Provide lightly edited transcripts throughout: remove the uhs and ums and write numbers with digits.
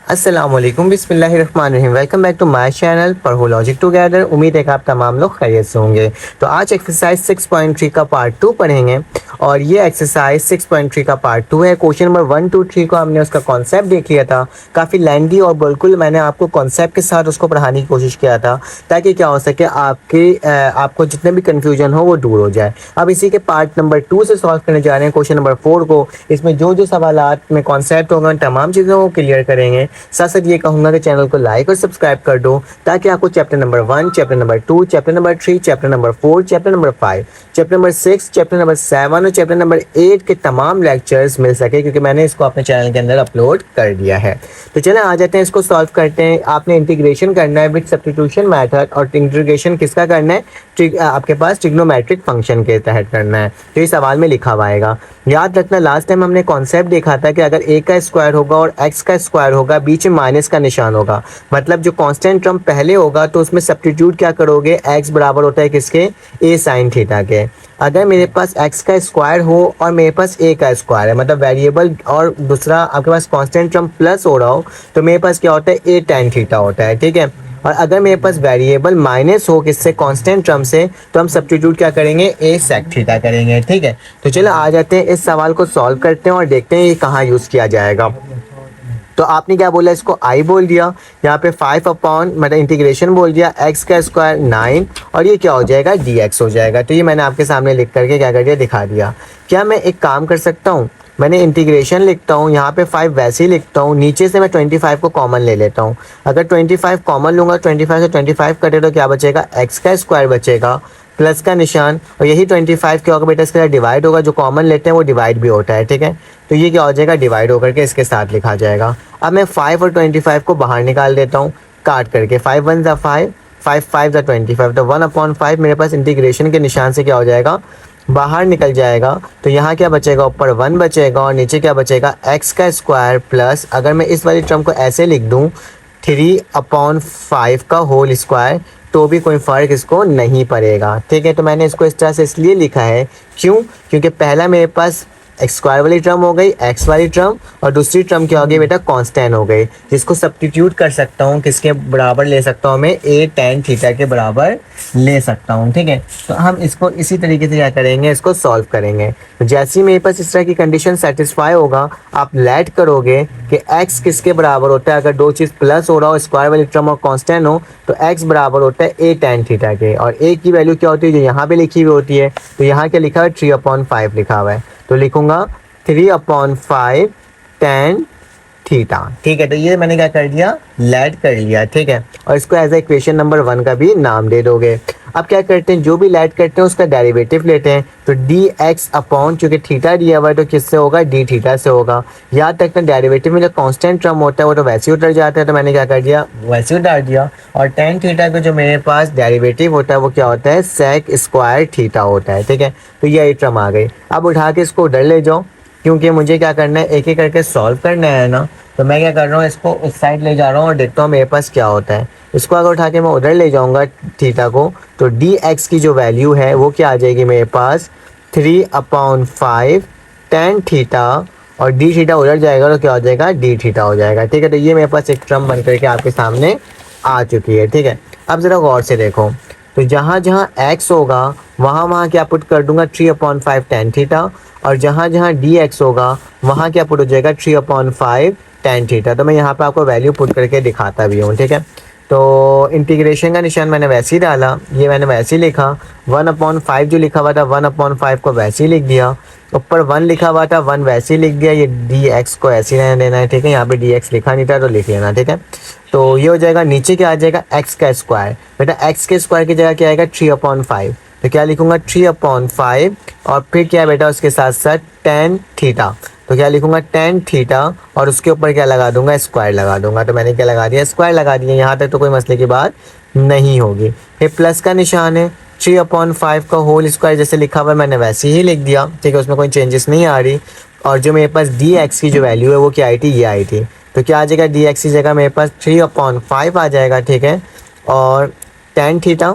अस्सलामुअलैकुम बिस्मिल्लाहिर्रहमानिर्रहीम। Welcome back to my channel पढ़ो लॉजिक टुगेदर। उम्मीद है कि आप तमाम लोग खैरियत से होंगे। तो आज एक्सरसाइज 6.3 का पार्ट 2 पढ़ेंगे और ये एक्सरसाइज 6.3 का पार्ट 2 है। क्वेश्चन नंबर 1 2 3 को हमने उसका कॉन्सेप्ट देख लिया था, काफ़ी लेंदी और बिल्कुल मैंने आपको कॉन्सेप्ट के साथ उसको पढ़ाने की कोशिश किया था ताकि क्या हो सके आपको जितने भी कन्फ्यूजन हो वो दूर हो जाए। अब इसी के पार्ट नंबर 2 से सॉल्व करने जा रहे हैं क्वेश्चन नंबर 4 को। इसमें जो जो सवालात में कॉन्सेप्ट होगा उन तमाम चीज़ों को क्लियर करेंगे। साथ साथ ये कहूँगा कि चैनल को लाइक और सब्सक्राइब कर दो ताकि आपको chapter number 1, chapter number 2, chapter number 3, chapter number 4, chapter number 5, chapter number 6, chapter number 7 और चैप्टर नंबर 8 के तमाम लेक्चर्स मिल सके, क्योंकि मैंने इसको अपने चैनल के अंदर अपलोड कर दिया है। तो चलें आ जाते हैं, इसको सॉल्व करते हैं। आपने इंटीग्रेशन करना है विद सब्स्टिट्यूशन मेथड, और इंटीग्रेशन किसका करना है? आपके पास ट्रिग्नोमेट्रिक फंक्शन के तहत करना है। तो ये सवाल में लिखा हुआ आएगा। याद रखना लास्ट टाइम हमने कॉन्सेप्ट देखा था कि अगर a का स्क्वायर होगा और x का स्क्वायर होगा, बीच में माइनस का निशान होगा, मतलब जो कांस्टेंट टर्म पहले होगा तो उसमें सब्स्टिट्यूट क्या करोगे? x बराबर होता है किसके? a साइन थीटा के। अगर मेरे पास x का स्क्वायर हो और मेरे पास a का स्क्वायर है, मतलब वेरिएबल, और दूसरा आपके पास कांस्टेंट टर्म प्लस हो रहा हो, तो मेरे पास क्या होता है? a tan थीटा होता है, ठीक है। और अगर मेरे पास वेरिएबल माइनस हो किससे? कांस्टेंट टर्म से, तो हम सब्स्टिट्यूट क्या करेंगे? a sec थीटा करेंगे, ठीक है। तो चलो आ जाते हैं, इस सवाल को सॉल्व करते हैं और देखते हैं ये कहाँ यूज़ किया जाएगा। तो आपने क्या बोला? इसको आई बोल दिया, यहाँ पे 5 अपॉन मतलब इंटीग्रेशन बोल दिया, x का स्क्वायर 9, और ये क्या हो जाएगा? dx हो जाएगा। तो ये मैंने आपके सामने लिख करके क्या कर दिया? दिखा दिया। क्या मैं एक काम कर सकता हूँ? मैंने इंटीग्रेशन लिखता हूँ, यहाँ पे 5 वैसे ही लिखता हूँ, नीचे से मैं 25 को कॉमन ले लेता हूँ। अगर 25 कॉमन लूँगा, 25 से 25 कटे तो क्या बचेगा? x का स्क्वायर बचेगा, प्लस का निशान, और यही 25 क्या होगा बेटा? इसके साथ डिवाइड होगा, जो कॉमन लेते हैं वो डिवाइड भी होता है, ठीक है। तो ये क्या हो जाएगा? डिवाइड होकर के इसके साथ लिखा जाएगा। अब मैं 5 और 25 को बाहर निकाल देता हूँ काट करके। 5 1 ज़ा 5, 5 5 ज़ा 25, तो 1/5 मेरे पास इंटीग्रेशन के निशान से क्या हो जाएगा? बाहर निकल जाएगा। तो यहाँ क्या बचेगा? ऊपर 1 बचेगा और नीचे क्या बचेगा? x का स्क्वायर प्लस, अगर मैं इस वाली टर्म को ऐसे लिख दूँ 3/5 का होल स्क्वायर, तो भी कोई फ़र्क इसको नहीं पड़ेगा, ठीक है। तो मैंने इसको इस तरह से इसलिए लिखा है, क्यों? क्योंकि पहला मेरे पास एक्स स्क्वायर वाली टर्म हो गई, एक्स वाली टर्म, और दूसरी टर्म क्या हो गई बेटा? कांस्टेंट हो गई, जिसको सब्स्टिट्यूट कर सकता हूँ किसके बराबर ले सकता हूँ? मैं a tan थीटा के बराबर ले सकता हूँ, ठीक है। तो हम इसको इसी तरीके से क्या करेंगे? इसको सॉल्व करेंगे। तो जैसे ही मेरे पास इस तरह की कंडीशन सेटिस्फाई होगा, आप लेट करोगे कि x किसके बराबर होता है? अगर दो चीज़ प्लस हो रहा हो, स्क्वायर वाली टर्म और कांस्टेंट हो, तो x बराबर होता है a tan थीटा के, और a की वैल्यू क्या होती है? जो यहाँ पे लिखी हुई होती है। तो यहाँ क्या लिखा हुआ है? 3/5 लिखा हुआ है, तो लिखूंगा 3/5 tan थीटा, ठीक है। तो ये मैंने क्या कर दिया? लेट कर लिया, ठीक है। और इसको एज ए इक्वेशन नंबर 1 का भी नाम दे दोगे। अब क्या करते हैं? जो भी लेट करते हैं उसका डेरिवेटिव लेते हैं। तो dx अपॉन, चूंकि थीटा दिया हुआ है तो किससे होगा? d थीटा से होगा। याद रखना डेरिवेटिव में जो कांस्टेंट टर्म होता है वो तो वैसे ही उतर जाता है, तो मैंने क्या कर दिया? वैसे ही उतार दिया। और tan थीटा का जो मेरे पास डेरिवेटिव होता है वो क्या होता है? sec स्क्वायर थीटा होता है, ठीक है। तो ये टर्म आ गई। अब उठा के इसको उधर ले जाओ, क्योंकि मुझे क्या करना है? एक एक करके सॉल्व करना है ना। तो मैं क्या कर रहा हूँ? इसको उस साइड ले जा रहा हूँ और देखता हूँ मेरे पास क्या होता है। इसको अगर उठा के मैं उधर ले जाऊँगा थीटा को, तो dx की जो वैल्यू है वो क्या आ जाएगी मेरे पास? 3/5 tan थीटा, और d थीटा उधर जाएगा तो क्या हो जाएगा? d थीटा हो जाएगा, ठीक है। तो ये मेरे पास एक टर्म बन करके आपके सामने आ चुकी है, ठीक है। अब ज़रा गौर से देखो, तो जहाँ जहाँ x होगा वहाँ वहाँ क्या पुट कर दूंगा? 3/5 tan थीटा, और जहाँ जहाँ dx होगा वहाँ क्या पुट हो जाएगा? 3/5 tan थीटा। तो मैं यहाँ पे आपको वैल्यू पुट करके दिखाता भी हूँ, ठीक है। तो इंटीग्रेशन का निशान मैंने वैसे ही डाला, ये मैंने वैसे ही लिखा। 1/5 जो लिखा हुआ था 1/5 को वैसे ही लिख दिया। ऊपर 1 लिखा हुआ था 1 वैसे ही लिख दिया। ये dx को ऐसे ही रहने देना है, ठीक है। यहाँ पे dx लिखा नहीं था तो लिख लेना, ठीक है। तो ये हो जाएगा, नीचे क्या आ जाएगा? x का स्क्वायर। बेटा x के स्क्वायर की जगह क्या आएगा? 3/5, तो क्या लिखूंगा? 3/5, और फिर क्या बेटा उसके साथ साथ tan थीटा, तो क्या लिखूंगा? tan थीटा, और उसके ऊपर क्या लगा दूंगा? स्क्वायर लगा दूंगा। तो मैंने क्या लगा दिया? स्क्वायर लगा दिया। यहाँ तक तो कोई मसले की बात नहीं होगी। फिर प्लस का निशान है, 3/5 का होल स्क्वायर जैसे लिखा हुआ है मैंने वैसे ही लिख दिया, ठीक है। उसमें कोई चेंजेस नहीं आ रही। और जो मेरे पास dx की जो वैल्यू है वो क्या आई थी? ये आई थी। तो क्या आ जाएगा? dx की जगह मेरे पास 3/5 आ जाएगा, ठीक है। और tan थीटा,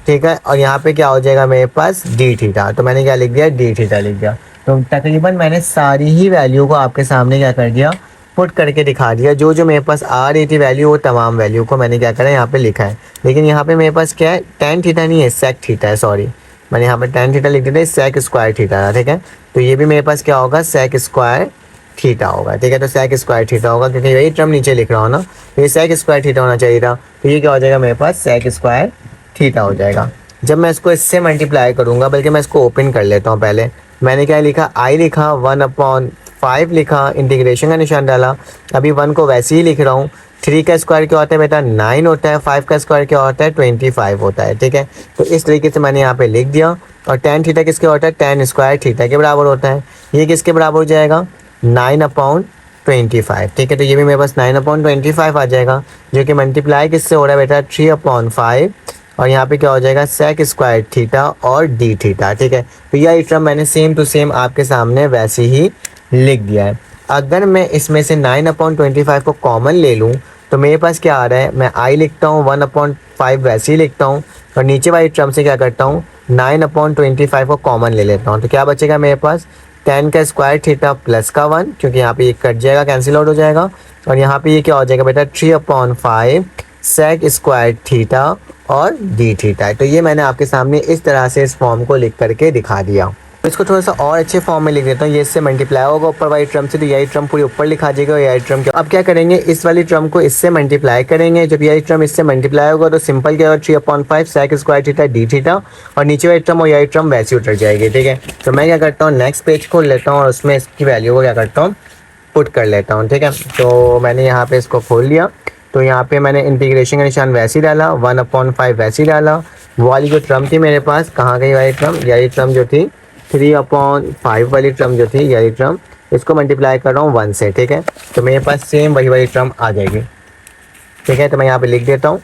ठीक है। और यहाँ पे क्या हो जाएगा मेरे पास? d theta. तो मैंने क्या लिख दिया? d थीटा लिख दिया। तो तकरीबन मैंने सारी ही वैल्यू को आपके सामने क्या कर दिया? पुट करके दिखा दिया। जो जो मेरे पास आ रही थी वैल्यू, वो तमाम वैल्यू को मैंने क्या करा यहाँ पे लिखा है। लेकिन यहाँ पे मेरे पास क्या है, टेन थीटा नहीं है, सेक थीटा है, सॉरी मैंने यहाँ पे टेन थीटा लिख दिया, सेक स्क्वायर थीटा था, ठीक है। तो ये भी मेरे पास क्या होगा, सेक स्क्वायर थीटा होगा, ठीक है। तो सेक स्क्वायर थीटा होगा क्योंकि यही टर्म नीचे लिख रहा हूँ ना, तो ये सेक स्क्वायर थीटा होना चाहिए था। तो ये क्या हो जाएगा मेरे पास, सेक स्क्वायर थीटा हो जाएगा। जब मैं इसको इससे मल्टीप्लाई करूँगा, बल्कि मैं इसको ओपन कर लेता हूँ पहले। मैंने क्या लिखा, आई लिखा, 1/5 लिखा, इंटीग्रेशन का निशान डाला। अभी 1 को वैसे ही लिख रहा हूँ। 3 का स्क्वायर क्या होता है बेटा, 9 होता है। 5 का स्क्वायर क्या होता है, 25 होता है, ठीक है। तो इस तरीके से मैंने यहाँ पे लिख दिया। और टेन थीटा किसके होता है, टेन स्क्वायर थीटा के बराबर होता है। ये किसके बराबर हो जाएगा, 9/25, ठीक है। तो ये भी मेरे पास 9/25 आ जाएगा, जो कि मल्टीप्लाई किससे हो रहा है बेटा, 3/5। और यहाँ पे क्या हो जाएगा, सेक स्क्वायर थीटा और डी थीटा, ठीक है। तो यह टर्म मैंने सेम टू सेम आपके सामने वैसे ही लिख दिया है। अगर मैं इसमें से 9/25 को कॉमन ले लूँ तो मेरे पास क्या आ रहा है, मैं आई लिखता हूँ, 1/5 वैसे ही लिखता हूँ, और नीचे वाली टर्म से क्या करता हूँ, 9/25 को कॉमन ले लेता हूँ। तो क्या बचेगा मेरे पास, 10 का स्क्वायर थीटा प्लस का 1, क्योंकि यहाँ पे ये कट जाएगा, कैंसिल आउट हो जाएगा। और यहाँ पे ये क्या हो जाएगा बेटा, 3/5 सेक स्क्वायर थीटा और डी थीटा। तो ये मैंने आपके सामने इस तरह से इस फॉर्म को लिख करके दिखा दिया। इसको थोड़ा सा और अच्छे फॉर्म में लिख देता हूँ। ये इससे मल्टीप्लाई होगा ऊपर वाली टर्म से, तो यही टर्म पूरी ऊपर लिखा जाएगा और यही टर्म अब क्या करेंगे, इस वाली टर्म को इससे मल्टीप्लाई करेंगे। जब यही टर्म इससे मल्टीप्लाई होगा तो सिंपल क्या होगा, 3/5 sec square theta d theta, और नीचे वाली टर्म और यही टर्म वैसे उतर जाएगी, ठीक है। तो मैं क्या करता हूँ, नेक्स्ट पेज खोल लेता हूँ और उसमें इसकी वैल्यू को क्या करता हूँ, पुट कर लेता हूँ, ठीक है। तो मैंने यहाँ पे इसको खोल लिया। तो यहाँ पे मैंने इंटीग्रेशन का निशान वैसे ही डाला, 1/5 वैसे ही डाला। वो वाली जो टर्म थी मेरे पास, कहाँ गई वाली टर्म, यही टर्म जो थी 3/5 वाली टर्म जो थी, यही टर्म, इसको मल्टीप्लाई कर रहा हूँ 1 से, ठीक है। तो मेरे पास सेम वही वाली टर्म आ जाएगी, ठीक है। तो मैं यहाँ पे लिख देता हूँ।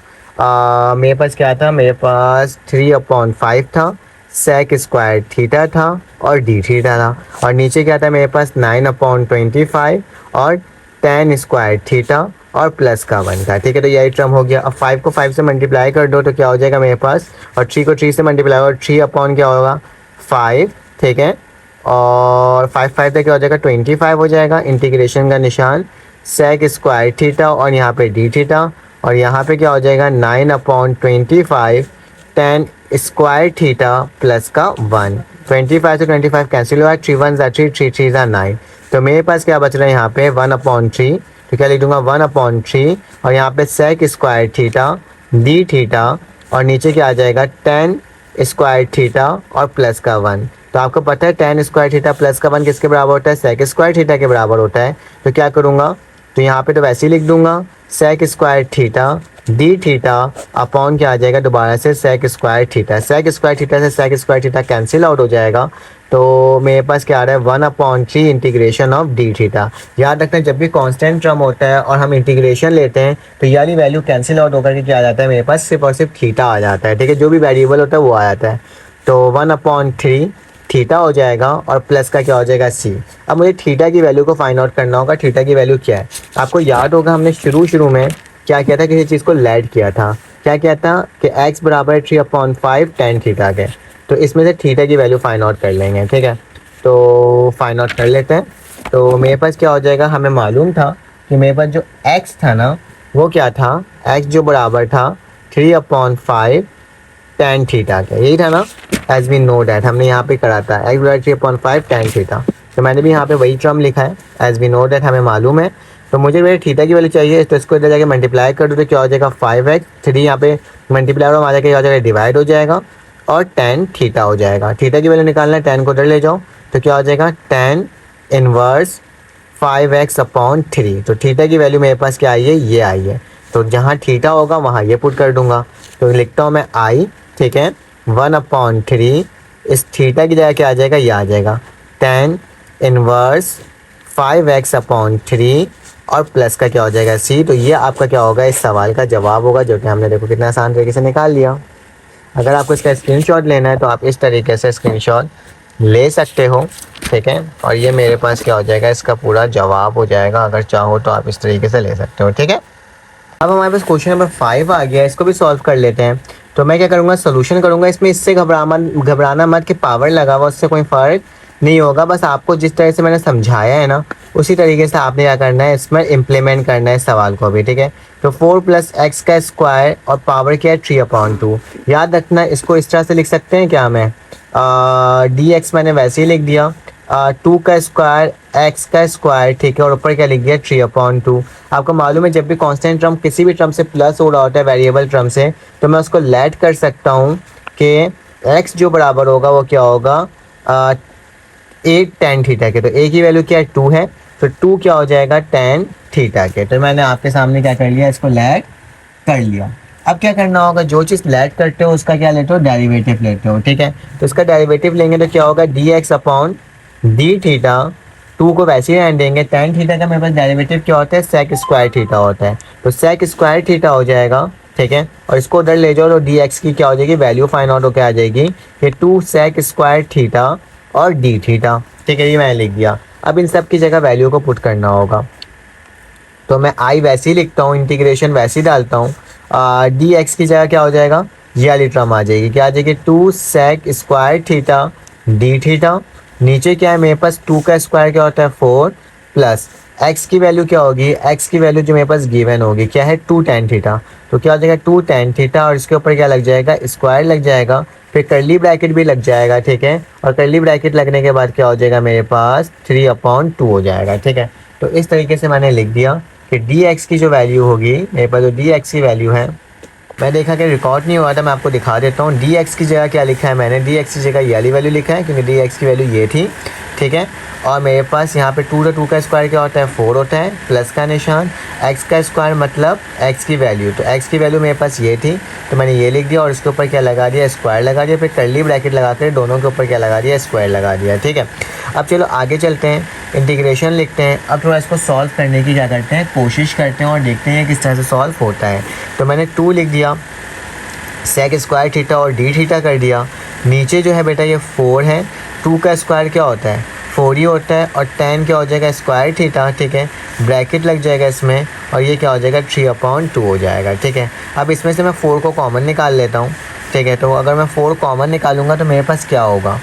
मेरे पास क्या था, मेरे पास 3/5 था, सेक स्क्वायर थीटा था और डी थीटा था। और नीचे क्या था मेरे पास, 9/25 और 10 स्क्वायर थीटा और प्लस का 1 था, ठीक है। तो यही टर्म हो गया। अब 5 को 5 से मल्टीप्लाई कर दो तो क्या हो जाएगा मेरे पास, और 3 को 3 से मल्टीप्लाई और 3 क्या होगा, 5, ठीक है। और 5 तक क्या हो जाएगा, 25 हो जाएगा। इंटीग्रेशन का निशान, सेक स्क्वायर थीटा और यहाँ पे डी थीटा, और यहाँ पे क्या हो जाएगा, 9/25 10 स्क्वायर थीटा प्लस का 1। 25 से 25 कैंसिल हुआ, 3 1 3, 3 3 9। तो मेरे पास क्या बच रहा है यहाँ पे, 1/3। तो क्या लिख दूंगा, 1/3, और यहाँ पे sec square theta d theta, और नीचे क्या आ जाएगा, 10 स्क्वायर थीटा और प्लस का 1। तो आपको पता है 10 स्क्वायर थीटा प्लस का 1 किसके बराबर होता है, सेक स्क्वायर थीटा के बराबर होता है। तो क्या करूँगा, तो यहाँ पे तो वैसे ही लिख दूंगा, sec square theta d theta upon क्या आ जाएगा, दोबारा से sec square theta. Sec square theta से sec square theta cancel out हो जाएगा। तो मेरे पास क्या आ रहा है, 1/3 इंटीग्रेशन ऑफ डी थीटा। याद रखना, जब भी कांस्टेंट टर्म होता है और हम इंटीग्रेशन लेते हैं तो ये वाली वैल्यू कैंसिल आउट होकर के क्या आ जाता है, मेरे पास सिर्फ और सिर्फ थीटा आ जाता है, ठीक है। जो भी वेरिएबल होता है वो आ जाता है। तो 1/3 थीटा हो जाएगा और प्लस का क्या हो जाएगा, सी। अब मुझे थीटा की वैल्यू को फाइंड आउट करना होगा। थीटा की वैल्यू क्या है, आपको याद होगा हमने शुरू में क्या किया था, किसी चीज़ को लेड किया था। क्या किया था कि x बराबर है 3/5 tan थीटा के। तो इसमें से थीटा की वैल्यू फाइंड आउट कर लेंगे, ठीक है। तो फाइंड आउट कर लेते हैं। तो मेरे पास क्या हो जाएगा, हमें मालूम था कि मेरे पास जो x था ना, वो क्या था, x जो बराबर था 3/5 tan थीटा के, यही था ना, एज वी नो डैट, हमने यहाँ पे करा था x बराबर 3/5 tan थीटा। तो मैंने भी यहाँ पे वही टर्म लिखा है, एज वी नो डैट, हमें मालूम है। तो मुझे मेरे थीटा की वैल्यू चाहिए, तो इसको इधर जाके मल्टीप्लाई कर दो तो क्या हो जाएगा, 5x, 3 यहाँ पे मल्टीप्लाई हो जाएगा, क्या हो जाएगा, डिवाइड हो जाएगा, और tan थीटा हो जाएगा। थीटा की वैल्यू निकालना है, tan को उधर ले जाओ तो क्या हो जाएगा, tan इनवर्स 5x/3। तो थीटा की वैल्यू मेरे पास क्या आई है, ये आई है। तो जहाँ थीटा होगा वहाँ ये पुट कर दूंगा। तो लिखता हूँ मैं आई, ठीक है, 1/3, इस थीटा की जगह क्या आ जाएगा, ये आ जाएगा tan इनवर्स 5x/3 और प्लस का क्या हो जाएगा, सी। तो ये आपका क्या होगा, इस सवाल का जवाब होगा, जो कि हमने देखो कितना आसान तरीके से निकाल लिया। अगर आपको इसका स्क्रीनशॉट लेना है तो आप इस तरीके से स्क्रीनशॉट ले सकते हो, ठीक है। और ये मेरे पास क्या हो जाएगा, इसका पूरा जवाब हो जाएगा। अगर चाहो तो आप इस तरीके से ले सकते हो, ठीक है। अब हमारे पास क्वेश्चन नंबर 5 आ गया, इसको भी सॉल्व कर लेते हैं। तो मैं क्या करूँगा, सोल्यूशन करूँगा। इसमें इससे घबराना मत कि पावर लगा हुआ, उससे कोई फ़र्क नहीं होगा। बस आपको जिस तरह से मैंने समझाया है ना, उसी तरीके से आपने क्या करना है, इसमें इम्प्लीमेंट करना है सवाल को भी, ठीक है। तो 4 प्लस एक्स का स्क्वायर और पावर क्या है 3/2। याद रखना इसको इस तरह से लिख सकते हैं क्या, मैं डी एक्स मैंने वैसे ही लिख दिया, 2 का स्क्वायर एक्स का स्क्वायर, ठीक है, और ऊपर क्या लिख दिया 3/2। आपको मालूम है जब भी कांस्टेंट टर्म किसी भी टर्म से प्लस हो रहा होता है वेरिएबल टर्म से, तो मैं उसको लेट कर सकता हूँ कि एक्स जो बराबर होगा वो क्या होगा 8 tan थीटा के। तो ए की वैल्यू क्या है 2 है, तो 2 क्या हो जाएगा tan थीटा के। तो मैंने आपके सामने क्या कर लिया, इसको लेट कर लिया। अब क्या करना होगा, जो चीज़ लेट करते हो उसका क्या लेते हो, डेरिवेटिव लेते हो, ठीक है। तो इसका डेरिवेटिव लेंगे तो क्या होगा D x upon D theta, 2 को वैसे ही रहने देंगे, tan थीटा का मेरे पास डेरिवेटिव क्या होता है सेक स्क्वायर थीटा होता है, तो सेक स्क्वायर थीटा हो जाएगा, ठीक है। और इसको उधर ले जाओ तो डी एक्स की क्या हो जाएगी वैल्यू फाइंड आउट होकर आ जाएगी कि 2 सेक स्क्वायर थीटा और डी थीटा, ठीक है, ये मैंने लिख दिया। अब इन सब की जगह वैल्यू को पुट करना होगा, तो मैं आई वैसे ही लिखता हूँ, इंटीग्रेशन वैसे ही डालता हूँ, डी एक्स की जगह क्या हो जाएगा, ये वाली टर्म आ जाएगी, क्या आ जाएगी 2 sec square theta d theta, नीचे क्या है मेरे पास 2 का स्क्वायर क्या होता है 4 प्लस एक्स की वैल्यू क्या होगी, एक्स की वैल्यू जो मेरे पास गिवन होगी क्या है 2 tan थीटा, तो क्या हो जाएगा 2 tan थीटा, और इसके ऊपर क्या लग जाएगा स्क्वायर लग जाएगा, फिर करली ब्रैकेट भी लग जाएगा, ठीक है। और करली ब्रैकेट लगने के बाद क्या हो जाएगा मेरे पास 3/2 हो जाएगा, ठीक है। तो इस तरीके से मैंने लिख दिया कि डी एक्स की जो वैल्यू होगी मेरे पास, जो डी एक्स की वैल्यू है, मैं देखा कि रिकॉर्ड नहीं हुआ था, मैं आपको दिखा देता हूँ। डी एक्स की जगह क्या लिखा है मैंने, डी एक्स की जगह ये वाली वैल्यू लिखा है क्योंकि डी एक्स की वैल्यू ये थी, ठीक है। और मेरे पास यहाँ पे 2 का स्क्वायर क्या होता है 4 होता है, प्लस का निशान, एक्स का स्क्वायर मतलब एक्स की वैल्यू, तो एक्स की वैल्यू मेरे पास ये थी, तो मैंने ये लिख दिया और इसके ऊपर क्या लगा दिया स्क्वायर लगा दिया, फिर कर्ली ब्रैकेट लगा कर दोनों के ऊपर क्या लगा दिया स्क्वायर लगा दिया, ठीक है। अब चलो आगे चलते हैं, इंटीग्रेशन लिखते हैं। अब थोड़ा इसको सॉल्व करने की क्या करते हैं कोशिश करते हैं और देखते हैं किस तरह से सॉल्व होता है। तो मैंने 2 लिख दिया, सेक स्क्वायर थीटा और डी थीटा कर दिया, नीचे जो है बेटा ये 4 है, 2 का स्क्वायर क्या होता है 4 ही होता है, और tan क्या हो जाएगा स्क्वायर थीटा, ठीक है, ब्रैकेट लग जाएगा इसमें, और ये क्या हो जाएगा 3/2 हो जाएगा, ठीक है। अब इसमें से मैं 4 को कॉमन निकाल लेता हूँ, ठीक है। तो अगर मैं 4 कॉमन निकालूंगा तो मेरे पास क्या होगा,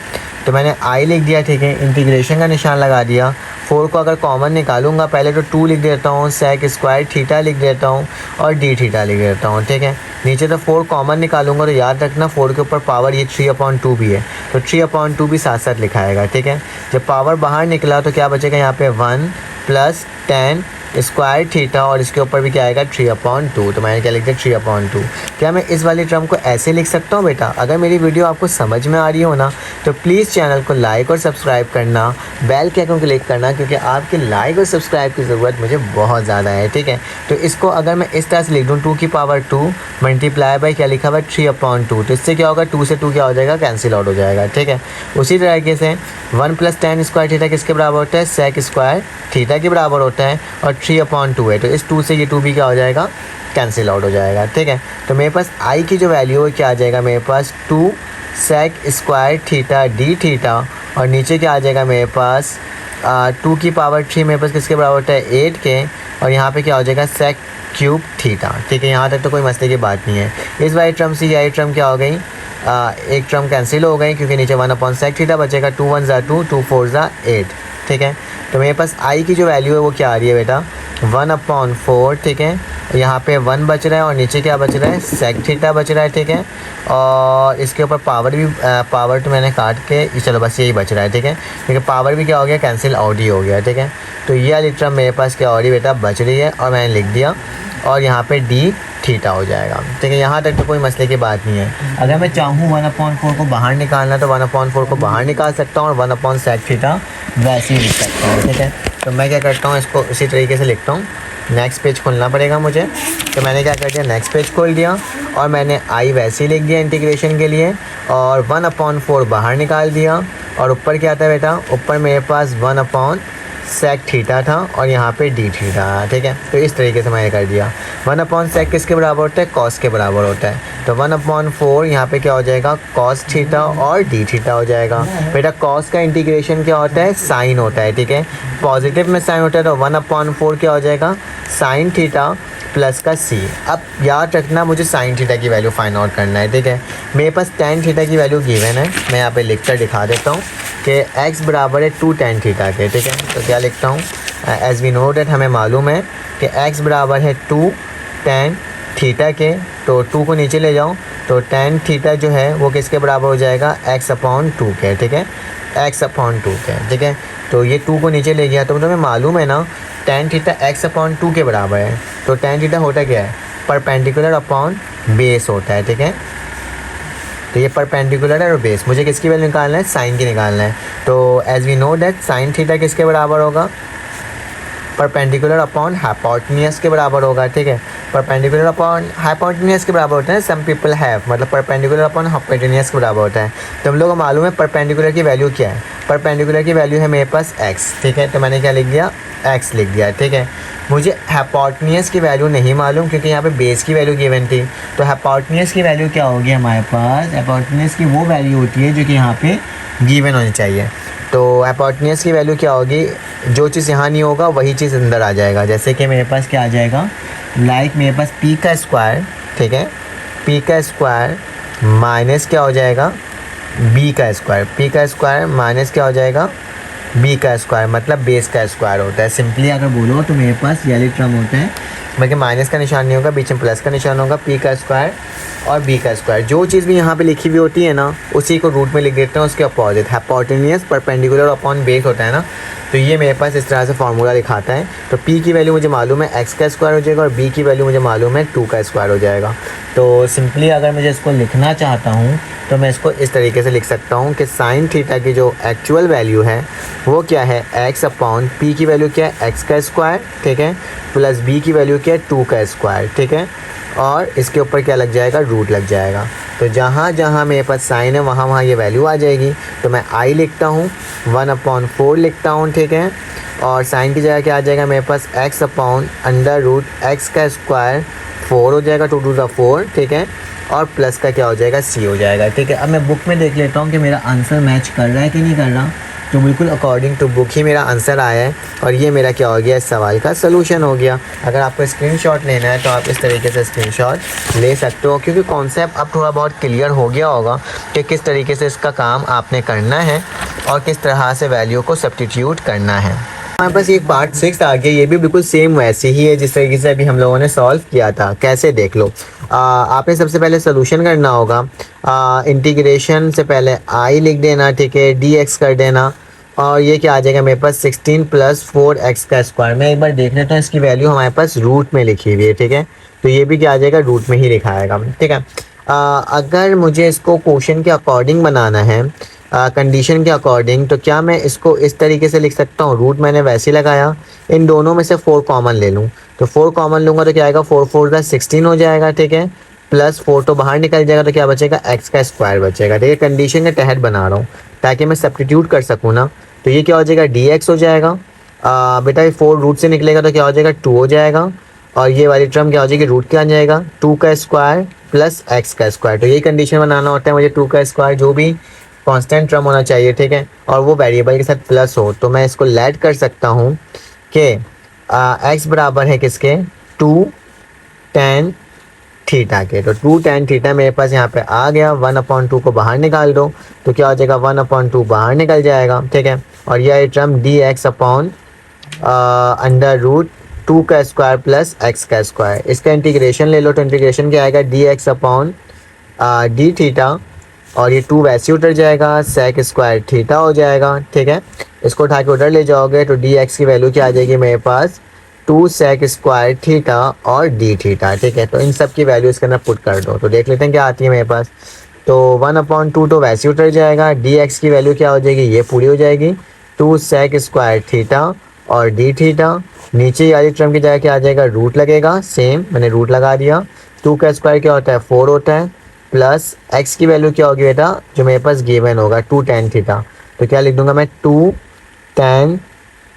तो मैंने आई लिख दिया, ठीक है, इंटीग्रेशन का निशान लगा दिया। 4 को अगर कॉमन निकालूंगा पहले तो 2 लिख देता हूँ, सेक स्क्वायर थीटा लिख देता हूँ और डी थीटा लिख देता हूँ, ठीक है। नीचे तो 4 कॉमन निकालूंगा तो याद रखना 4 के ऊपर पावर ये 3/2 भी है, तो 3/2 भी साथ साथ लिखाएगा, ठीक है। जब पावर बाहर निकला तो क्या बचेगा यहाँ पे 1 प्लस tan स्क्वायर थीटा और इसके ऊपर भी क्या आएगा 3/2, तो मैंने क्या लिख दिया 3/2। क्या मैं इस वाली टर्म को ऐसे लिख सकता हूँ बेटा? अगर मेरी वीडियो आपको समझ में आ रही हो ना तो प्लीज़ चैनल को लाइक और सब्सक्राइब करना, बेल के आइकन को क्लिक करना, क्योंकि आपके लाइक और सब्सक्राइब की ज़रूरत मुझे बहुत ज़्यादा है, ठीक है। तो इसको अगर मैं इस तरह से लिख दूँ 2 की पावर 2 मल्टीप्लाई बाई क्या लिखा हुआ 3/2, तो इससे क्या होगा 2 से 2 क्या हो जाएगा कैंसिल आउट हो जाएगा, ठीक है। उसी तरीके से 1 प्लस tan स्क्वायर थीटा किसके बराबर होता है, सेक स्क्वायर थीटा के बराबर होता है, और 3/2 है, तो इस 2 से ये 2 भी क्या हो जाएगा कैंसिल आउट हो जाएगा, ठीक है। तो मेरे पास आई की जो वैल्यू है क्या आ जाएगा मेरे पास 2 sec square theta d theta, और नीचे क्या आ जाएगा मेरे पास 2 की पावर 3 मेरे पास किसके बराबर होता है 8 के, और यहाँ पे क्या हो जाएगा सेक क्यूब थीटा, ठीक है। यहाँ तक तो कोई मसले की बात नहीं है। इस वाली टर्म से ये टर्म क्या हो गई, एक टर्म कैंसिल हो गई क्योंकि नीचे 1/sec थीटा बचेगा, 2 1 ज़ा 2 2 4 ज़ा 8, ठीक है। तो मेरे पास आई की जो वैल्यू है वो क्या आ रही है बेटा 1/4, ठीक है। यहाँ पे 1 बच रहा है और नीचे क्या बच रहा है सेक थीटा बच रहा है, ठीक है। और इसके ऊपर पावर भी पावर तो मैंने काट के चलो बस यही बच रहा है, ठीक है, क्योंकि पावर भी क्या हो गया कैंसिल आउट ही हो गया, ठीक है। तो ये वाली टर्म मेरे पास क्या हो रही है बेटा बच रही है, और मैंने लिख दिया, और यहाँ पे डी थीटा हो जाएगा, ठीक है। यहाँ तक तो कोई मसले की बात नहीं है। अगर मैं चाहूँ 1/4 को बाहर निकालना तो 1/4 को बाहर निकाल सकता हूँ और 1/sec थीटा वैसे ही लिख सकता हूँ, ठीक है। तो मैं क्या करता हूँ इसको उसी तरीके से लिखता हूँ। नेक्स्ट पेज खोलना पड़ेगा मुझे, तो मैंने क्या कर दिया नेक्स्ट पेज खोल दिया, और मैंने आई वैसे ही लिख दिया इंटीग्रेशन के लिए, और 1/4 बाहर निकाल दिया, और ऊपर क्या था बेटा ऊपर मेरे पास 1/sec थीटा था और यहाँ पे डी थीटा, ठीक है। तो इस तरीके से मैंने कर दिया। 1/sec किसके बराबर होता है कॉस के बराबर होता है, तो 1/4 यहाँ पे क्या हो जाएगा कॉस थीटा और डी थीटा हो जाएगा। बेटा कॉस का इंटीग्रेशन क्या होता है साइन होता है, ठीक है, पॉजिटिव में साइन होता है, तो 1/4 क्या हो जाएगा साइन थीटा प्लस का सी। अब याद रखना मुझे साइन थीटा की वैल्यू फाइंड आउट करना है, ठीक है। मेरे पास tan थीटा की वैल्यू गिवन है, मैं यहाँ पे लिख कर दिखा देता हूँ। कि x बराबर है 2 tan थीटा के, ठीक है। तो क्या लिखता हूँ, एज वी नो डेट हमें मालूम है कि x बराबर है 2 tan थीटा के, तो 2 को नीचे ले जाओ तो tan थीटा जो है वो किसके बराबर हो जाएगा, x/2 के, ठीक है, x/2 के, ठीक है। तो ये 2 को नीचे ले गया तो तुम्हें मालूम है ना tan थीटा x/2 के बराबर है। तो tan थीटा होता क्या है, परपेंडिकुलर अपॉन बेस होता है, ठीक है। तो ये परपेंडिकुलर है और बेस, मुझे किसकी वैल्यू निकालना है, साइन की निकालना है। तो as we know that sine theta किसके बराबर होगा, परपेंडिकुलर अपॉन हाइपोटेन्यूज के बराबर होगा, ठीक है। परपेंडिकुलर अपॉन हाइपोटेन्यूज के बराबर होता है, सम पीपल हैव, मतलब परपेंडिकुलर अपॉन हाइपोटेन्यूज के बराबर होता है। तो हम लोग को मालूम है परपेंडिकुलर की वैल्यू क्या है, परपेंडिकुलर की वैल्यू है मेरे पास x, ठीक है। तो मैंने क्या लिख दिया, x लिख दिया, ठीक है। मुझे हाइपोटेन्यूज की वैल्यू नहीं मालूम क्योंकि यहाँ पे बेस की वैल्यू गिवन थी। तो हाइपोटेन्यूज की वैल्यू क्या होगी हमारे पास, हाइपोटेन्यूज की वो वैल्यू होती है जो कि यहाँ पे गिवन होनी चाहिए। तो हाइपोटेन्यूज की वैल्यू क्या होगी, जो चीज़ यहाँ नहीं होगा वही चीज़ अंदर आ जाएगा। जैसे कि मेरे पास क्या आ जाएगा, लाइक मेरे पास p का स्क्वायर, ठीक है, p का स्क्वायर माइनस क्या हो जाएगा, b का स्क्वायर, p का स्क्वायर माइनस क्या हो जाएगा, b का स्क्वायर, मतलब बेस का स्क्वायर होता है। सिंपली अगर बोलो तो मेरे पास ये टर्म होता है, बल्कि माइनस का निशान नहीं होगा, बीच में प्लस का निशान होगा, p का स्क्वायर और b का स्क्वायर। जो चीज़ भी यहाँ पे लिखी हुई होती है ना उसी को रूट में लिख देते हैं, उसके opposite. Hypotenuse perpendicular upon base होता है ना, तो ये मेरे पास इस तरह से फार्मूला दिखाता है। तो p की वैल्यू मुझे मालूम है x का स्क्वायर हो जाएगा और b की वैल्यू मुझे मालूम है 2 का स्क्वायर हो जाएगा। तो सिंपली अगर मुझे इसको लिखना चाहता हूँ तो मैं इसको इस तरीके से लिख सकता हूँ कि साइन थीटा की जो एक्चुअल वैल्यू है वो क्या है, x/p की वैल्यू क्या है, x का स्क्वायर, ठीक है, प्लस b की वैल्यू क्या है, 2 का स्क्वायर, ठीक है, और इसके ऊपर क्या लग जाएगा, रूट लग जाएगा। तो जहाँ जहाँ मेरे पास साइन है वहाँ वहाँ ये वैल्यू आ जाएगी। तो मैं i लिखता हूँ, 1/4 लिखता हूँ, ठीक है, और साइन की जगह क्या आ जाएगा मेरे पास, x/√x का स्क्वायर 4 हो जाएगा, 2 2 4, ठीक है, और प्लस का क्या हो जाएगा, c हो जाएगा, ठीक है। अब मैं बुक में देख लेता हूँ कि मेरा आंसर मैच कर रहा है कि नहीं कर रहा। तो बिल्कुल अकॉर्डिंग टू बुक ही मेरा आंसर आया है और ये मेरा क्या हो गया, इस सवाल का सलूशन हो गया। अगर आपको स्क्रीनशॉट लेना है तो आप इस तरीके से स्क्रीनशॉट ले सकते हो, क्योंकि कॉन्सेप्ट अब थोड़ा बहुत क्लियर हो गया होगा कि किस तरीके से इसका काम आपने करना है और किस तरह से वैल्यू को सब्स्टिट्यूट करना है। हमारे पास एक पार्ट 6 आ गया, ये भी बिल्कुल सेम वैसे ही है जिस तरीके से अभी हम लोगों ने सॉल्व किया था। कैसे, देख लो। आपने सबसे पहले सोल्यूशन करना होगा। इंटीग्रेशन से पहले i लिख देना, ठीक है, dx कर देना, और ये क्या आ जाएगा मेरे पास 16 + 4x का स्क्वायर। मैं एक बार देख लेता हूँ, इसकी वैल्यू हमारे पास रूट में लिखी हुई है, ठीक है, तो ये भी क्या आ जाएगा, रूट में ही लिखा आएगा, ठीक है। अगर मुझे इसको क्वेश्चन के अकॉर्डिंग बनाना है, कंडीशन के अकॉर्डिंग, तो क्या मैं इसको इस तरीके से लिख सकता हूँ, रूट मैंने वैसे ही लगाया, इन दोनों में से 4 कॉमन ले लूँ, तो 4 कॉमन लूँगा तो क्या आएगा, 4 4 16 हो जाएगा, ठीक है, प्लस 4 तो बाहर निकल जाएगा तो क्या बचेगा, x का स्क्वायर बचेगा, ठीक है। कंडीशन के तहत बना रहा हूँ ताकि मैं सब्स्टिट्यूट कर सकूँ ना। तो ये क्या हो जाएगा, dx हो जाएगा, बेटा ये 4 रूट से निकलेगा तो क्या हो जाएगा, 2 हो जाएगा, और ये वाली टर्म क्या हो जाएगी, रूट क्या आ जाएगा, 2 का स्क्वायर प्लस x का स्क्वायर। तो यही कंडीशन बनाना होता है मुझे, 2 का स्क्वायर जो भी कांस्टेंट टर्म होना चाहिए, ठीक है, और वो वेरिएबल के साथ प्लस हो। तो मैं इसको लेट कर सकता हूँ कि x बराबर है किसके, 2 tan थीटा के। तो 2 tan थीटा मेरे पास यहाँ पे आ गया, 1/2 को बाहर निकाल दो तो क्या हो जाएगा, 1/2 बाहर निकल जाएगा, ठीक है, और यह टर्म dx/√2 का स्क्वायर प्लस x का स्क्वायर। इसका इंटीग्रेशन ले लो तो इंटीग्रेशन क्या आएगा, dx/d थीटा, और ये 2 वैसे उतर जाएगा, sec स्क्वायर थीटा हो जाएगा, ठीक है। इसको उठा के उधर ले जाओगे तो dx की वैल्यू क्या आ जाएगी मेरे पास, 2 sec स्क्वायर थीटा और d थीटा, ठीक है। तो इन सब की वैल्यू इसके अंदर पुट कर दो तो देख लेते हैं क्या आती है मेरे पास। तो 1/2 तो वैसे उतर जाएगा, dx की वैल्यू क्या हो जाएगी, ये पूरी हो जाएगी, 2 sec स्क्वायर थीटा और d थीटा। नीचे वाली टर्म की जगह क्या आ जाएगा, रूट लगेगा, सेम मैंने रूट लगा दिया। 2 का स्क्वायर क्या होता है, 4 होता है, प्लस x की वैल्यू क्या होगी बेटा, जो मेरे पास गिवन होगा 2 tan थीटा। तो क्या लिख दूंगा मैं, 2 tan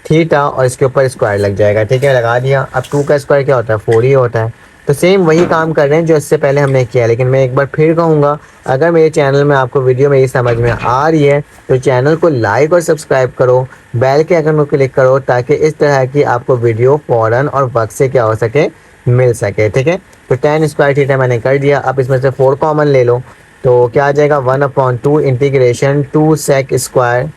थीटा और इसके ऊपर स्क्वायर लग जाएगा, ठीक है, लगा दिया। अब 2 का स्क्वायर क्या होता है, 4 ही होता है। तो सेम वही काम कर रहे हैं जो इससे पहले हमने किया, लेकिन मैं एक बार फिर कहूँगा, अगर मेरे चैनल में आपको वीडियो मेरी समझ में आ रही है तो चैनल को लाइक और सब्सक्राइब करो, बेल के आइकन को क्लिक करो, ताकि इस तरह की आपको वीडियो फ़ौरन और वक्त से क्या हो सके, मिल सके, ठीक है। तो tan स्क्वायर थीटा मैंने कर दिया। अब इसमें से 4 कॉमन ले लो तो क्या आ जाएगा, 1/2 इंटीग्रेशन 2 sec स्क्वायर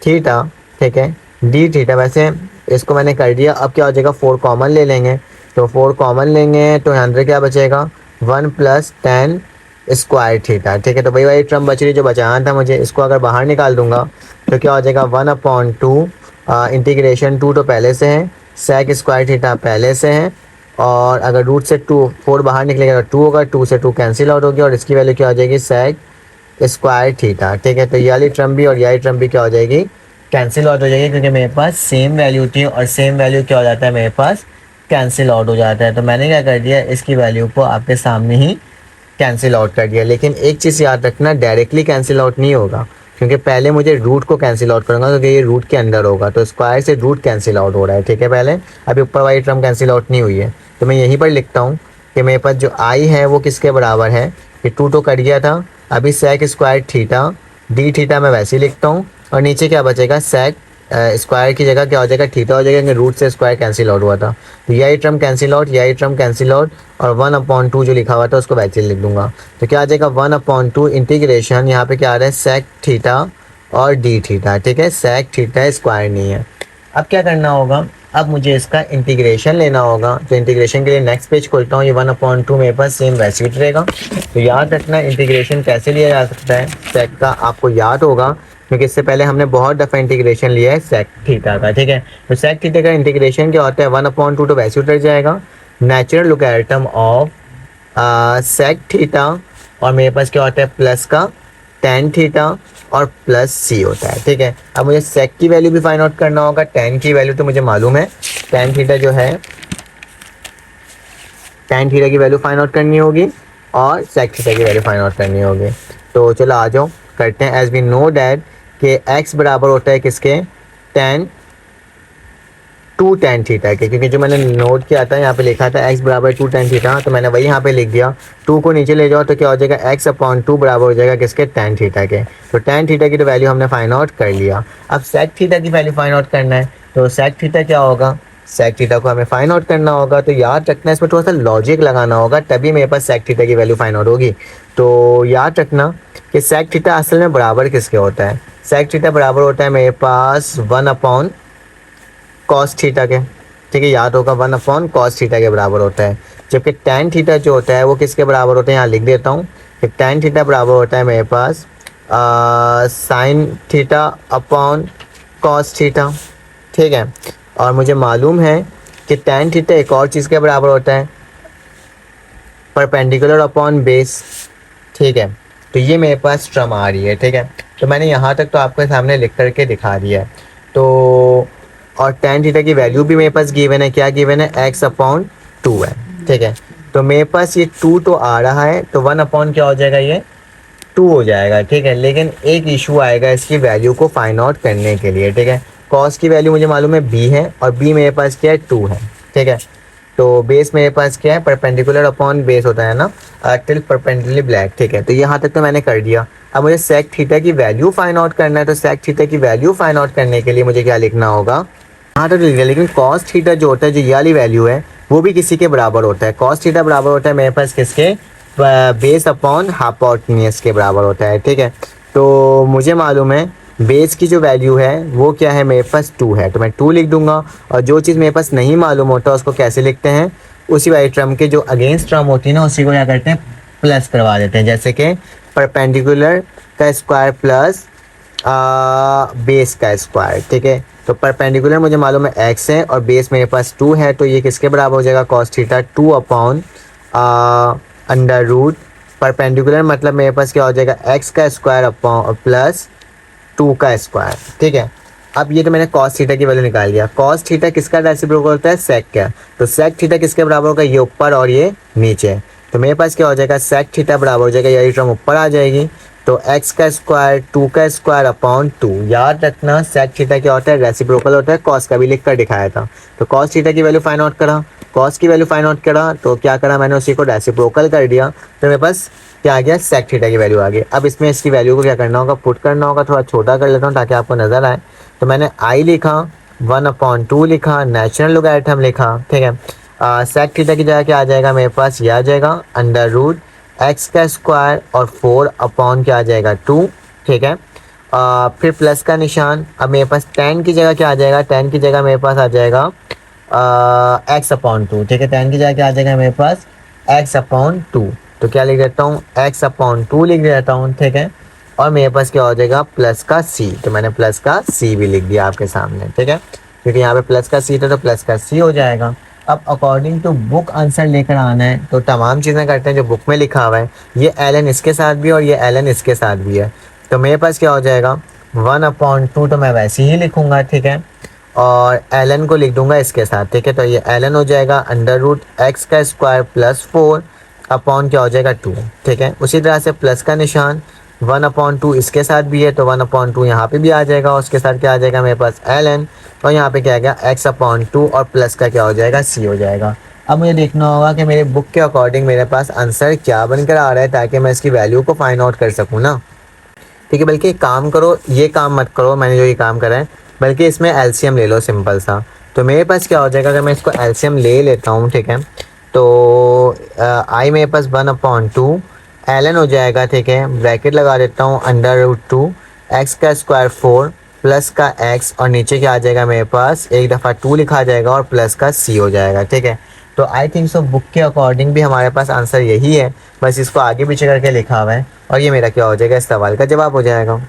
थीटा, ठीक है, डी थीटा। वैसे इसको मैंने कर दिया। अब क्या हो जाएगा, 4 कॉमन ले लेंगे, तो 4 कॉमन लेंगे तो यहाँ अंदर क्या बचेगा, 1 प्लस टेन स्क्वायर थीटा, ठीक है। तो वही वाली टर्म बच रही जो बचाना था मुझे, इसको अगर बाहर निकाल दूंगा तो क्या हो जाएगा, 1/2 इंटीग्रेशन 2 तो पहले से है, सेक स्क्वायर थीटा पहले से है, और अगर रूट से 4 बाहर निकलेगा तो 2 होगा, 2 से 2 कैंसिल आउट होगी और इसकी वैल्यू क्या हो जाएगी, सेक स्क्वायर थीटा, ठीक है। तो ये वाली टर्म भी और ये वाली टर्म भी क्या हो जाएगी, कैंसिल आउट हो जाएगी, क्योंकि मेरे पास सेम वैल्यू थी और सेम वैल्यू क्या हो जाता है मेरे पास, कैंसिल आउट हो जाता है। तो मैंने क्या कर दिया, इसकी वैल्यू को आपके सामने ही कैंसिल आउट कर दिया। लेकिन एक चीज़ याद रखना, डायरेक्टली कैंसिल आउट नहीं होगा, क्योंकि पहले मुझे रूट को कैंसिल आउट करूंगा, क्योंकि ये रूट के अंदर होगा, तो स्क्वायर से रूट कैंसिल आउट हो रहा है, ठीक है। पहले अभी ऊपर वाली टर्म कैंसिल आउट नहीं हुई है, तो मैं यहीं पर लिखता हूँ कि मेरे पास जो आई है वो किसके बराबर है, कि 2 तो कट गया था, अभी sec square theta, d theta मैं वैसे ही लिखता हूँ, और नीचे क्या बचेगा, सेक स्क्वायर की जगह क्या हो जाएगा, थीटा हो जाएगा, क्योंकि रूट से स्क्वायर कैंसिल आउट हुआ था। तो यही टर्म कैंसिल आउट, यही टर्म कैंसिल आउट, और 1/2 जो लिखा हुआ था उसको वैसे लिख दूंगा। तो क्या आ जाएगा, 1/2 इंटीग्रेशन, यहाँ पे क्या आ रहा है, सेक थीटा और डी थीटा, ठीक है। सेक थीटा स्क्वायर नहीं है। अब क्या करना होगा, अब मुझे इसका इंटीग्रेशन लेना होगा। तो इंटीग्रेशन के लिए नेक्स्ट पेज खोलता हूँ, ये 1/2 मेरे पास सेम वैसे ही रहेगा। तो याद रखना इंटीग्रेशन कैसे लिया जा सकता है सेक का, आपको याद होगा, क्योंकि इससे पहले हमने बहुत दफ़ा इंटीग्रेशन लिया है सेक थीटा का, ठीक है। तो सेक थीटा का इंटीग्रेशन क्या होता है, 1/2 तो वैसे उतर जाएगा, natural logarithm of sec theta, और मेरे पास क्या होता है, प्लस का टेन थीटा और प्लस सी होता है, ठीक है। अब मुझे सेक की वैल्यू भी फाइंड आउट करना होगा, टेन की वैल्यू तो मुझे मालूम है, टेन थीटा जो है, टेन थीटा की वैल्यू फाइंड आउट करनी होगी और सेक थीटा की वैल्यू फाइंड आउट करनी होगी। तो चलो आ जाओ करते हैं। एज वी नो डैट कि x बराबर होता है किसके, टेन टू टेन थीटा के, क्योंकि जो मैंने नोट किया था यहाँ पे लिखा था x बराबर 2 टेन थीटा, तो मैंने वही यहाँ पे लिख दिया। 2 को नीचे ले जाओ तो क्या हो जाएगा, x/2 बराबर हो जाएगा किसके, टेन थीटा के। तो टेन थीटा की तो वैल्यू हमने फाइंड आउट कर लिया। अब सेक थीटा की वैल्यू फाइंड आउट करना है, तो सेक थीटा क्या होगा, सेक थीटा को हमें फाइंड आउट करना होगा। तो याद रखना इसमें थोड़ा सा लॉजिक लगाना होगा, तभी मेरे पास सेक थीटा की वैल्यू फाइंड आउट होगी। तो याद रखना कि सेक थीटा असल में बराबर किसके होता है, सेक थीटा बराबर होता है मेरे पास 1 कॉस थीटा के, ठीक है। याद होगा 1 कॉस थीटा के बराबर होता है, जबकि टेन थीटा जो होता है वो किसके बराबर होता है, यहाँ लिख देता हूँ कि टेन थीटा बराबर होता है मेरे पास sine theta upon cos theta, ठीक है। और मुझे मालूम है कि टेन थीटा एक और चीज़ के बराबर होता है, परपेंडिकुलर अपॉन बेस, ठीक है। तो ये मेरे पास टर्म आ रही है, ठीक है। तो मैंने यहाँ तक तो आपके सामने लिख करके दिखा दिया है। तो और टेन थीटा की वैल्यू भी मेरे पास गिवन है, क्या गिवन है, x/2 है, ठीक है। तो मेरे पास ये 2 तो आ रहा है, तो 1 क्या हो जाएगा, ये 2 हो जाएगा, ठीक है। लेकिन एक इशू आएगा इसकी वैल्यू को फाइंड आउट करने के लिए, ठीक है। कॉस की वैल्यू मुझे मालूम है b है, और b मेरे पास क्या है, 2 है, ठीक है। तो बेस मेरे पास क्या है, परपेंडिकुलर अपॉन बेस होता है ना, टिल परपेंडिकुलरली ब्लैक, ठीक है। तो यहाँ तक तो मैंने कर दिया। अब मुझे सेक थीटा की वैल्यू फाइंड आउट करना है, तो सेक थीटा की वैल्यू फाइंड आउट करने के लिए मुझे क्या लिखना होगा, हाँ तो ठीक है। लेकिन कॉस थीटा जो होता है, जो ये वाली वैल्यू है, वो भी किसी के बराबर होता है। कॉस थीटा बराबर होता है मेरे पास किसके, बेस अपॉन हाइपोटेन्यूज के बराबर होता है, ठीक है। तो मुझे मालूम है बेस की जो वैल्यू है वो क्या है, मेरे पास 2 है, तो मैं 2 लिख दूंगा। और जो चीज़ मेरे पास नहीं मालूम होता उसको कैसे लिखते हैं, उसी वाली टर्म के जो अगेंस्ट टर्म होती है ना, उसी को क्या करते हैं, प्लस करवा देते हैं। जैसे कि परपेंडिकुलर का स्क्वायर प्लस बेस का स्क्वायर, ठीक है। तो परपेंडिकुलर मुझे मालूम है x है और बेस मेरे पास 2 है, तो ये किसके बराबर हो जाएगा, cos theta 2 under root perpendicular, मतलब मेरे पास क्या हो जाएगा, x का स्क्वायर अपॉन प्लस 2 का स्क्वायर, ठीक है। अब ये तो मैंने कॉस थीटा की वैल्यू निकाल दिया। कॉस थीटा किसका रेसिप्रोकल होता है, सेक का। तो सेक थीटा किसके बराबर होगा, ये ऊपर और ये नीचे। तो मेरे पास क्या हो जाएगा, सेक थीटा बराबर हो जाएगा, यही टर्म ऊपर आ जाएगी, तो x का स्क्वायर 2 का स्क्वायर अपॉन 2। याद रखना सेक थीटा क्या होता है, रेसिप्रोकल होता है, कॉस का भी लिख कर दिखाया था। तो कॉस थीटा की वैल्यू फाइंड आउट करा, कॉस की वैल्यू फाइंड आउट करा, तो क्या करा मैंने, उसी को रेसिप्रोकल कर दिया, तो मेरे पास क्या आ गया, सेक थीटा की वैल्यू आ गई। अब इसमें इसकी वैल्यू को क्या करना होगा, पुट करना होगा। थोड़ा छोटा कर लेता हूँ ताकि आपको नज़र आए। तो मैंने आई लिखा, 1/2 लिखा, नेचुरल लोगैरिथम लिखा, ठीक है। सेक थीटा की जगह क्या आ जाएगा मेरे पास, ये आ जाएगा अंडर रूट x का स्क्वायर और 4 अपॉन क्या आ जाएगा, 2, ठीक है। फिर प्लस का निशान, अब मेरे पास 10 की जगह क्या आ जाएगा, 10 की जगह मेरे पास आ जाएगा एक्स अपॉन टू, ठीक है। 10 की जगह क्या आ जाएगा मेरे पास, एक्स अपॉन टू। तो क्या लिख देता हूँ, एक्स अपॉन टू लिख देता हूँ, ठीक है। और मेरे पास क्या हो जाएगा, प्लस का सी, तो मैंने प्लस का सी भी लिख दिया आपके सामने, ठीक है। क्योंकि यहाँ पे प्लस का सी था तो प्लस का सी हो जाएगा। अब अकॉर्डिंग टू बुक आंसर लेकर आना है, तो तमाम चीज़ें करते हैं जो बुक में लिखा हुआ है। ये एल एन इसके साथ भी और ये एल एन इसके साथ भी है। तो मेरे पास क्या हो जाएगा, 1/2 तो मैं वैसे ही लिखूंगा, ठीक है। और एल एन को लिख दूंगा इसके साथ, ठीक है। तो ये एल एन हो जाएगा √x का स्क्वायर प्लस 4 अपॉन क्या हो जाएगा 2, ठीक है। उसी तरह से प्लस का निशान 1/2 इसके साथ भी है, तो 1/2 यहाँ पे भी आ जाएगा और उसके साथ क्या आ जाएगा मेरे पास एल एन, और यहाँ पे क्या आ गया x/2 और प्लस का क्या हो जाएगा सी हो जाएगा। अब मुझे देखना होगा कि मेरे बुक के अकॉर्डिंग मेरे पास आंसर क्या बनकर आ रहा है, ताकि मैं इसकी वैल्यू को फाइंड आउट कर सकूँ ना, ठीक है। बल्कि एक काम करो, ये काम मत करो मैंने जो ये काम करा है, बल्कि इसमें एलसीएम ले लो सिंपल सा। तो मेरे पास क्या हो जाएगा, अगर मैं इसको एलसीएम ले लेता हूँ, ठीक है। तो आई मेरे पास 1/2 एल एन हो जाएगा, ठीक है। ब्रैकेट लगा देता हूँ, √2 एक्स का स्क्वायर 4 प्लस का एक्स, और नीचे क्या आ जाएगा मेरे पास, एक दफ़ा 2 लिखा जाएगा और प्लस का सी हो जाएगा, ठीक है। तो आई थिंक सो बुक के अकॉर्डिंग भी हमारे पास आंसर यही है, बस इसको आगे पीछे करके लिखा हुआ है, और ये मेरा क्या हो जाएगा, इस सवाल का जवाब हो जाएगा।